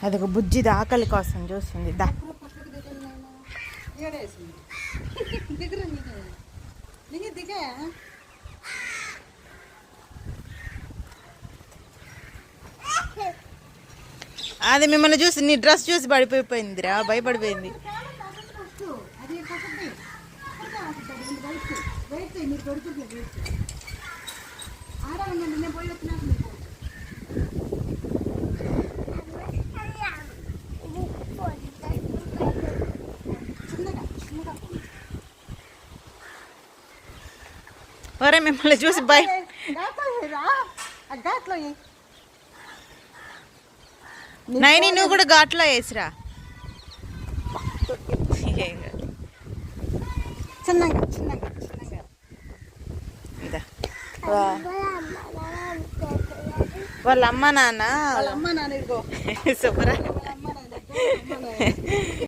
అదొక బుజ్జిది ఆకలి కోసం చూస్తుంది. దా అది మిమ్మల్ని చూసి నీ డ్రెస్ చూసి పడిపోయిందిరా, భయపడిపోయింది. ఒరే మిమ్మల్ని చూసి నైని నువ్వు కూడా ఘాట్లో వేసిరా. చిన్నగా చిన్నగా చిన్నగా వాళ్ళ అమ్మ నాన్న ఇదిగో శుభ్రా